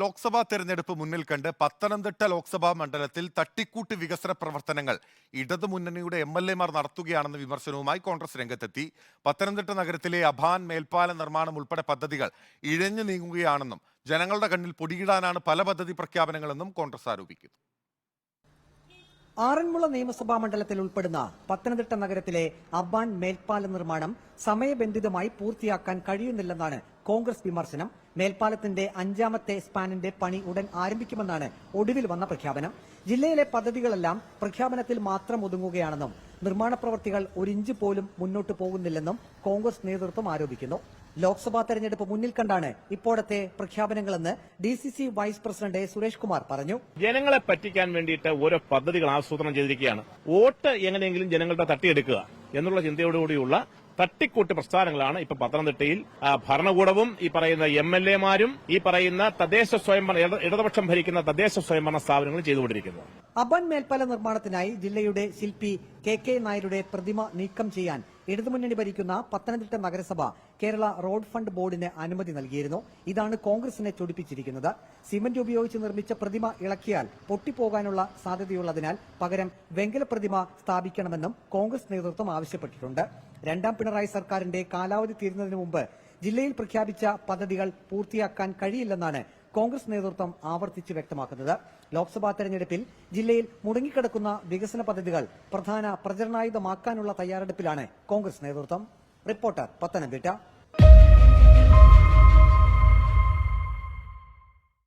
ലോക്സഭാ തെരഞ്ഞെടുപ്പ് മുന്നിൽ കണ്ട് പത്തനംതിട്ട ലോക്സഭാ മണ്ഡലത്തിൽ തട്ടിക്കൂട്ട് വികസന പ്രവർത്തനങ്ങൾ ഇടതുമുന്നണിയുടെ MLA മാർ നടത്തുകയാണെന്ന വിമർശനവുമായി കോൺഗ്രസ് രംഗത്തെത്തി. പത്തനംതിട്ട നഗരത്തിലെ അഭാൻ മേൽപ്പാല നിർമ്മാണം ഉൾപ്പെടെ പദ്ധതികൾ ഇഴഞ്ഞു നീങ്ങുകയാണെന്നും ജനങ്ങളുടെ കണ്ണിൽ പൊടിയിടാനാണ് പല പദ്ധതി പ്രഖ്യാപനങ്ങളെന്നും കോൺഗ്രസ് ആരോപിക്കുന്നു. ആറന്മുള നിയമസഭാ മണ്ഡലത്തിൽ ഉൾപ്പെടുന്ന പത്തനംതിട്ട നഗരത്തിലെ അബ്ബാൻ മേൽപ്പാല നിർമ്മാണം സമയബന്ധിതമായി പൂർത്തിയാക്കാൻ കഴിയുന്നില്ലെന്നാണ് കോൺഗ്രസ് വിമർശനം. മേൽപ്പാലത്തിന്റെ 5ാമത്തെ സ്പാനിന്റെ പണി ഉടൻ ആരംഭിക്കുമെന്നാണ് ഒടുവിൽ വന്ന പ്രഖ്യാപനം. ജില്ലയിലെ പദ്ധതികളെല്ലാം പ്രഖ്യാപനത്തിൽ മാത്രം ഒതുങ്ങുകയാണെന്നും നിർമ്മാണ പ്രവൃത്തികൾ ഒരിഞ്ച് പോലും മുന്നോട്ട് പോകുന്നില്ലെന്നും കോൺഗ്രസ് നേതൃത്വം ആരോപിക്കുന്നു. ലോക്സഭാ തെരഞ്ഞെടുപ്പ് മുന്നിൽ കണ്ടാണ് ഇപ്പോഴത്തെ പ്രഖ്യാപനങ്ങളെന്ന് DCC vice president Suresh Kumar പറഞ്ഞു. ജനങ്ങളെ പറ്റിക്കാൻ വേണ്ടിയിട്ട് ഓരോ പദ്ധതികൾ ആസൂത്രണം ചെയ്തിരിക്കുകയാണ്. വോട്ട് എങ്ങനെയെങ്കിലും ജനങ്ങളുടെ തട്ടിയെടുക്കുക എന്നുള്ള ചിന്തയോടുകൂടിയുള്ള തട്ടിക്കൂട്ട് പ്രസ്ഥാനങ്ങളാണ് ഇപ്പൊ പത്തനംതിട്ടയിൽ ഭരണകൂടവും ഈ പറയുന്ന MLA മാരും ഈ പറയുന്ന ഇടതുപക്ഷം ഭരിക്കുന്ന തദ്ദേശ സ്വയംഭരണ സ്ഥാപനങ്ങളും ചെയ്തുകൊണ്ടിരിക്കുന്നത്. അബാൻ മേൽപ്പാല നിർമ്മാണത്തിനായി ജില്ലയുടെ ശില്പി KK നായരുടെ പ്രതിമ നീക്കം ചെയ്യാൻ ഇടതുമുന്നണി ഭരിക്കുന്ന പത്തനംതിട്ട നഗരസഭ കേരള റോഡ് ഫണ്ട് ബോർഡിന് അനുമതി നൽകിയിരുന്നു. ഇതാണ് കോൺഗ്രസിനെ ചൊടിപ്പിച്ചിരിക്കുന്നത്. സിമന്റ് ഉപയോഗിച്ച് നിർമ്മിച്ച പ്രതിമ ഇളക്കിയാൽ പൊട്ടിപ്പോകാനുള്ള സാധ്യതയുള്ളതിനാൽ പകരം വെങ്കല പ്രതിമ സ്ഥാപിക്കണമെന്നും കോൺഗ്രസ് നേതൃത്വം ആവശ്യപ്പെട്ടിട്ടുണ്ട്. രണ്ടാം പിണറായി സർക്കാരിന്റെ കാലാവധി തീരുന്നതിന് മുമ്പ് ജില്ലയിൽ പ്രഖ്യാപിച്ച പദ്ധതികൾ പൂർത്തിയാക്കാൻ കഴിയില്ലെന്നാണ് കോൺഗ്രസ് നേതൃത്വം ആവർത്തിച്ച് വ്യക്തമാക്കുന്നത്. ലോക്സഭാ തെരഞ്ഞെടുപ്പിൽ ജില്ലയിൽ മുടങ്ങിക്കിടക്കുന്ന വികസന പദ്ധതികൾ പ്രധാന പ്രചരണായുധമാക്കാനുള്ള തയ്യാറെടുപ്പിലാണ് കോൺഗ്രസ് നേതൃത്വം. റിപ്പോർട്ടർ, പത്തനംതിട്ട.